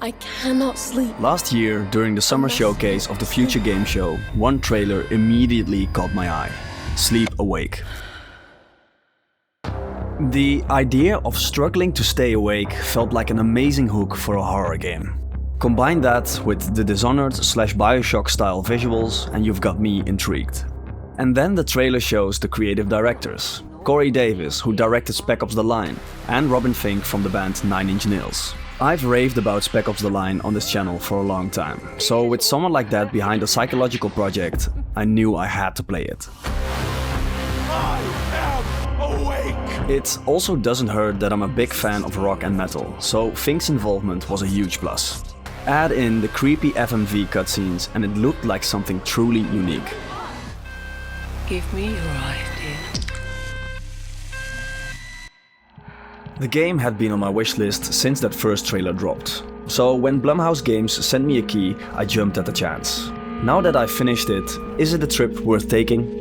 I cannot sleep. Last year, during the summer showcase of the Future Game Show, one trailer immediately caught my eye. Sleep Awake. The idea of struggling to stay awake felt like an amazing hook for a horror game. Combine that with the Dishonored/Bioshock style visuals and you've got me intrigued. And then the trailer shows the creative directors, Corey Davis, who directed Spec Ops: The Line, and Robin Finck from the band 9 Inch Nails. I've raved about Spec Ops: The Line on this channel for a long time, so with someone like that behind a psychological project, I knew I had to play it. I am awake! It also doesn't hurt that I'm a big fan of rock and metal, so Finck's involvement was a huge plus. Add in the creepy FMV cutscenes and it looked like something truly unique. Give me your idea. The game had been on my wishlist since that first trailer dropped, so when Blumhouse Games sent me a key, I jumped at the chance. Now that I've finished it, is it a trip worth taking?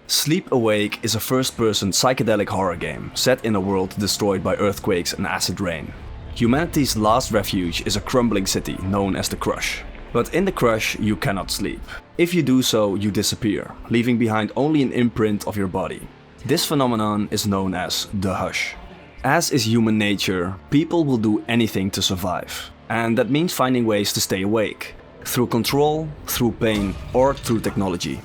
Sleep Awake is a first-person psychedelic horror game set in a world destroyed by earthquakes and acid rain. Humanity's last refuge is a crumbling city known as the Crush. But in the Crush you cannot sleep. If you do so, you disappear, leaving behind only an imprint of your body. This phenomenon is known as the Hush. As is human nature, people will do anything to survive. And that means finding ways to stay awake. Through control, through pain, or through technology.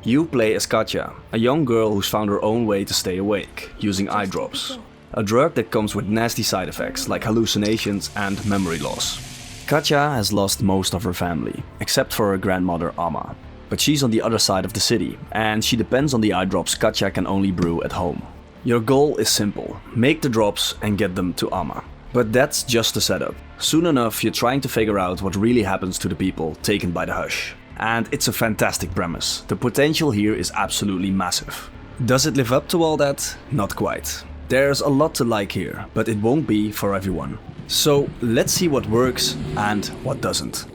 You play as Katja, a young girl who's found her own way to stay awake, using eye drops. A drug that comes with nasty side effects like hallucinations and memory loss. Katja has lost most of her family, except for her grandmother Amma. But she's on the other side of the city, and she depends on the eye drops Katja can only brew at home. Your goal is simple, make the drops and get them to Amma. But that's just a setup. Soon enough you're trying to figure out what really happens to the people taken by the Hush. And it's a fantastic premise. The potential here is absolutely massive. Does it live up to all that? Not quite. There's a lot to like here, but it won't be for everyone. So let's see what works and what doesn't.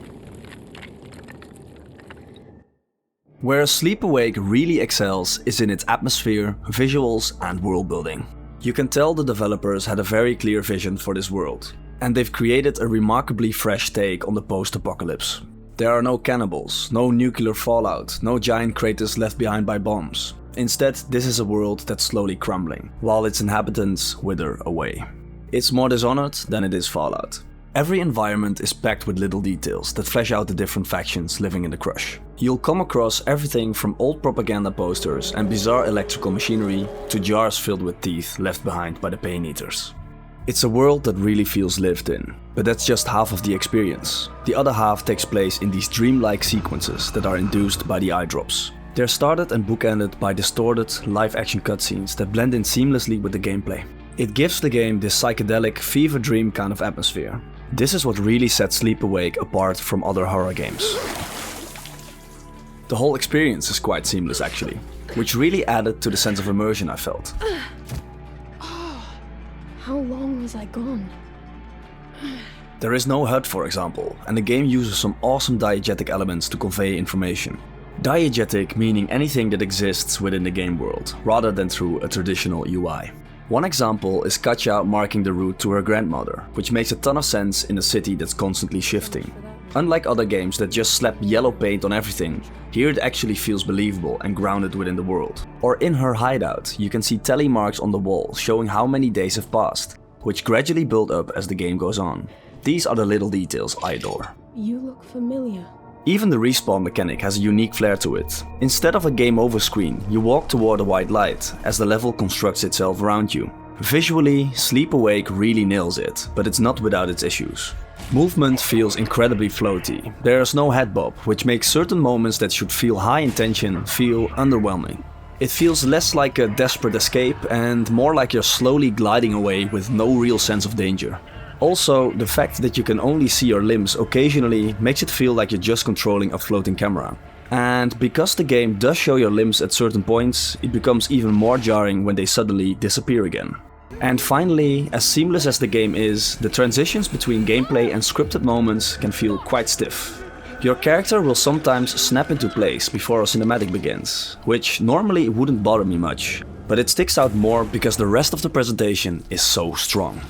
Where Sleep Awake really excels is in its atmosphere, visuals and world building. You can tell the developers had a very clear vision for this world. And they've created a remarkably fresh take on the post-apocalypse. There are no cannibals, no nuclear fallout, no giant craters left behind by bombs. Instead, this is a world that's slowly crumbling, while its inhabitants wither away. It's more Dishonored than it is Fallout. Every environment is packed with little details that flesh out the different factions living in the Crush. You'll come across everything from old propaganda posters and bizarre electrical machinery to jars filled with teeth left behind by the pain eaters. It's a world that really feels lived in, but that's just half of the experience. The other half takes place in these dreamlike sequences that are induced by the eye drops. They're started and bookended by distorted, live-action cutscenes that blend in seamlessly with the gameplay. It gives the game this psychedelic, fever dream kind of atmosphere. This is what really sets Sleep Awake apart from other horror games. The whole experience is quite seamless actually, which really added to the sense of immersion I felt. How long was I gone? There is no HUD, for example, and the game uses some awesome diegetic elements to convey information. Diegetic meaning anything that exists within the game world, rather than through a traditional UI. One example is Katja marking the route to her grandmother, which makes a ton of sense in a city that's constantly shifting. Unlike other games that just slap yellow paint on everything, here it actually feels believable and grounded within the world. Or in her hideout, you can see tally marks on the wall showing how many days have passed, which gradually build up as the game goes on. These are the little details I adore. You look familiar. Even the respawn mechanic has a unique flair to it. Instead of a game over screen, you walk toward a white light as the level constructs itself around you. Visually, Sleep Awake really nails it, but it's not without its issues. Movement feels incredibly floaty. There's no head bob, which makes certain moments that should feel high in tension feel underwhelming. It feels less like a desperate escape and more like you're slowly gliding away with no real sense of danger. Also, the fact that you can only see your limbs occasionally makes it feel like you're just controlling a floating camera. And because the game does show your limbs at certain points, it becomes even more jarring when they suddenly disappear again. And finally, as seamless as the game is, the transitions between gameplay and scripted moments can feel quite stiff. Your character will sometimes snap into place before a cinematic begins, which normally wouldn't bother me much, but it sticks out more because the rest of the presentation is so strong.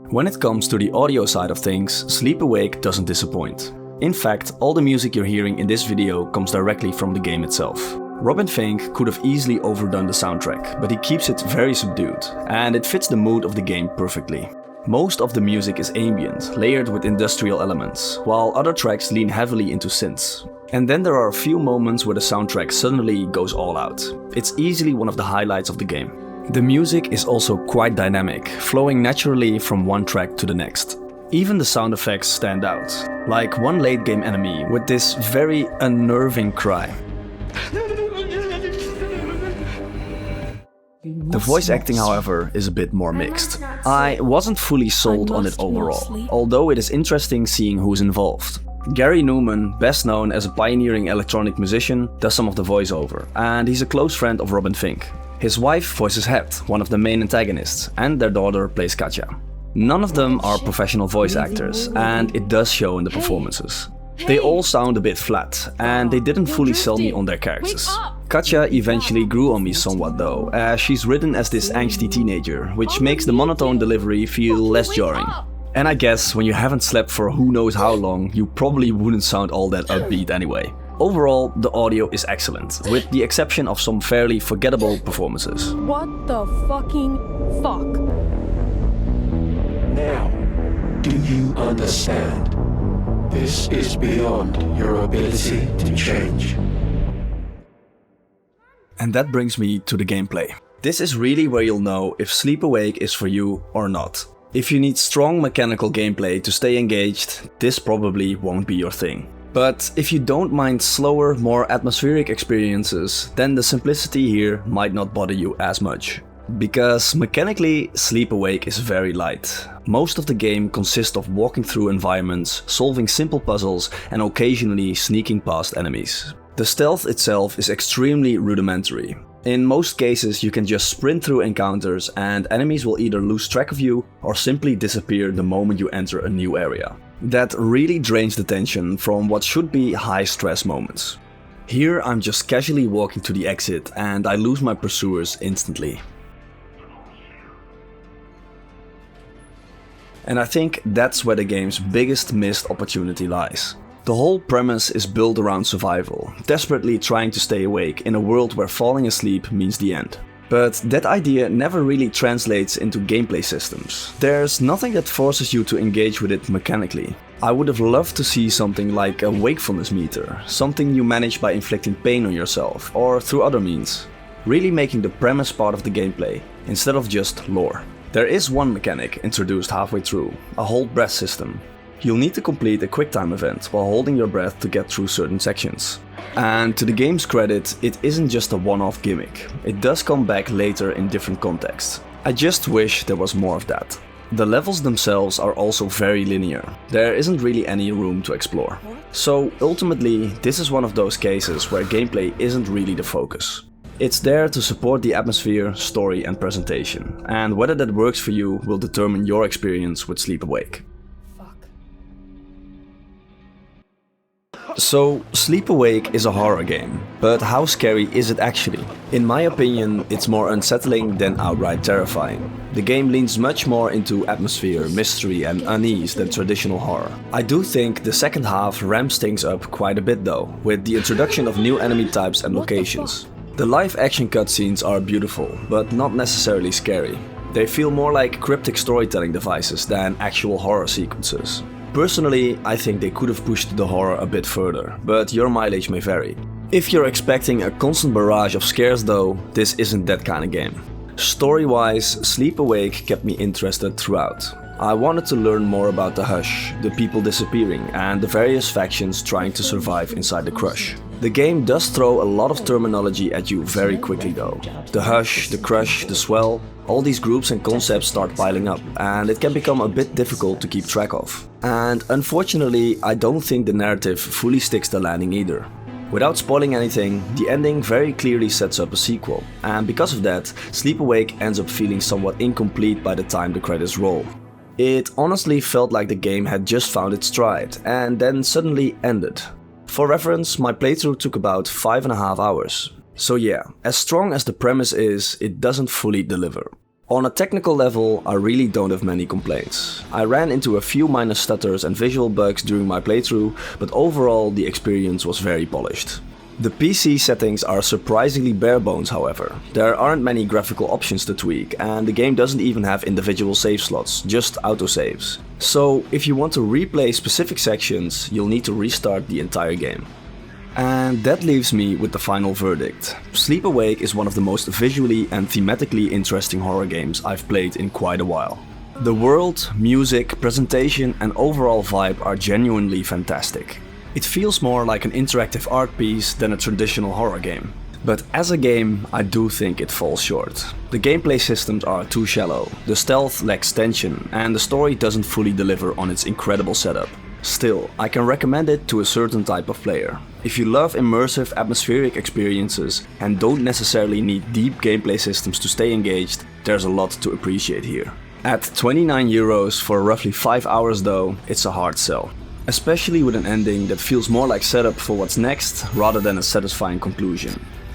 When it comes to the audio side of things, Sleep Awake doesn't disappoint. In fact, all the music you're hearing in this video comes directly from the game itself. Finck could have easily overdone the soundtrack, but he keeps it very subdued, and it fits the mood of the game perfectly. Most of the music is ambient, layered with industrial elements, while other tracks lean heavily into synths. And then there are a few moments where the soundtrack suddenly goes all out. It's easily one of the highlights of the game. The music is also quite dynamic, flowing naturally from one track to the next. Even the sound effects stand out, like one late game enemy with this very unnerving cry. The voice acting, however, is a bit more mixed. I wasn't fully sold on it overall, although it is interesting seeing who's involved. Gary Newman, best known as a pioneering electronic musician, does some of the voiceover, and he's a close friend of Finck. His wife voices Het, one of the main antagonists, and their daughter plays Katja. None of them are professional voice actors, and it does show in the performances. They all sound a bit flat, and they didn't fully sell me on their characters. Katja eventually grew on me somewhat though, as she's written as this angsty teenager, which makes the monotone delivery feel less jarring. And I guess when you haven't slept for who knows how long, you probably wouldn't sound all that upbeat anyway. Overall, the audio is excellent, with the exception of some fairly forgettable performances. What the fucking fuck? Now, do you understand? This is beyond your ability to change. And that brings me to the gameplay. This is really where you'll know if Sleep Awake is for you or not. If you need strong mechanical gameplay to stay engaged, this probably won't be your thing. But if you don't mind slower, more atmospheric experiences, then the simplicity here might not bother you as much. Because mechanically, Sleep Awake is very light. Most of the game consists of walking through environments, solving simple puzzles, and occasionally sneaking past enemies. The stealth itself is extremely rudimentary. In most cases, you can just sprint through encounters and enemies will either lose track of you or simply disappear the moment you enter a new area. That really drains the tension from what should be high-stress moments. Here I'm just casually walking to the exit and I lose my pursuers instantly. And I think that's where the game's biggest missed opportunity lies. The whole premise is built around survival, desperately trying to stay awake in a world where falling asleep means the end. But that idea never really translates into gameplay systems. There's nothing that forces you to engage with it mechanically. I would have loved to see something like a wakefulness meter, something you manage by inflicting pain on yourself or through other means, really making the premise part of the gameplay instead of just lore. There is one mechanic introduced halfway through, a hold breath system. You'll need to complete a QuickTime event while holding your breath to get through certain sections. And to the game's credit, it isn't just a one-off gimmick. It does come back later in different contexts. I just wish there was more of that. The levels themselves are also very linear. There isn't really any room to explore. So ultimately, this is one of those cases where gameplay isn't really the focus. It's there to support the atmosphere, story and presentation. And whether that works for you will determine your experience with Sleep Awake. So, Sleep Awake is a horror game, but how scary is it actually? In my opinion, it's more unsettling than outright terrifying. The game leans much more into atmosphere, mystery and unease than traditional horror. I do think the second half ramps things up quite a bit though, with the introduction of new enemy types and locations. The live action cutscenes are beautiful, but not necessarily scary. They feel more like cryptic storytelling devices than actual horror sequences. Personally, I think they could have pushed the horror a bit further, but your mileage may vary. If you're expecting a constant barrage of scares though, this isn't that kind of game. Story-wise, Sleep Awake kept me interested throughout. I wanted to learn more about the Hush, the people disappearing, and the various factions trying to survive inside the Crush. The game does throw a lot of terminology at you very quickly though. The Hush, the Crush, the Swell, all these groups and concepts start piling up, and it can become a bit difficult to keep track of. And unfortunately, I don't think the narrative fully sticks the landing either. Without spoiling anything, the ending very clearly sets up a sequel, and because of that, Sleep Awake ends up feeling somewhat incomplete by the time the credits roll. It honestly felt like the game had just found its stride, and then suddenly ended. For reference, my playthrough took about 5.5 hours. So yeah, as strong as the premise is, it doesn't fully deliver. On a technical level, I really don't have many complaints. I ran into a few minor stutters and visual bugs during my playthrough, but overall the experience was very polished. The PC settings are surprisingly bare bones, however. There aren't many graphical options to tweak, and the game doesn't even have individual save slots, just autosaves. So if you want to replay specific sections, you'll need to restart the entire game. And that leaves me with the final verdict. Sleep Awake is one of the most visually and thematically interesting horror games I've played in quite a while. The world, music, presentation and overall vibe are genuinely fantastic. It feels more like an interactive art piece than a traditional horror game. But as a game, I do think it falls short. The gameplay systems are too shallow, the stealth lacks tension, and the story doesn't fully deliver on its incredible setup. Still, I can recommend it to a certain type of player. If you love immersive atmospheric experiences and don't necessarily need deep gameplay systems to stay engaged, there's a lot to appreciate here. At €29 for roughly 5 hours though, it's a hard sell. Especially with an ending that feels more like setup for what's next rather than a satisfying conclusion.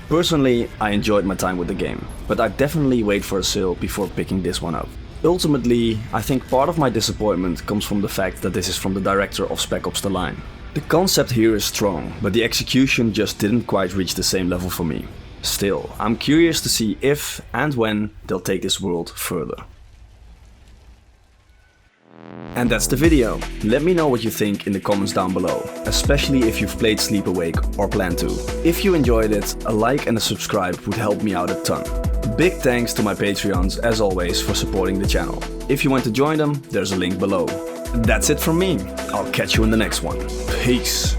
Personally, I enjoyed my time with the game, but I'd definitely wait for a sale before picking this one up. Ultimately, I think part of my disappointment comes from the fact that this is from the director of Spec Ops: The Line. The concept here is strong, but the execution just didn't quite reach the same level for me. Still, I'm curious to see if and when they'll take this world further. And that's the video. Let me know what you think in the comments down below, especially if you've played Sleep Awake or plan to. If you enjoyed it, a like and a subscribe would help me out a ton. Big thanks to my Patreons as always for supporting the channel. If you want to join them, there's a link below. That's it from me. I'll catch you in the next one. Peace.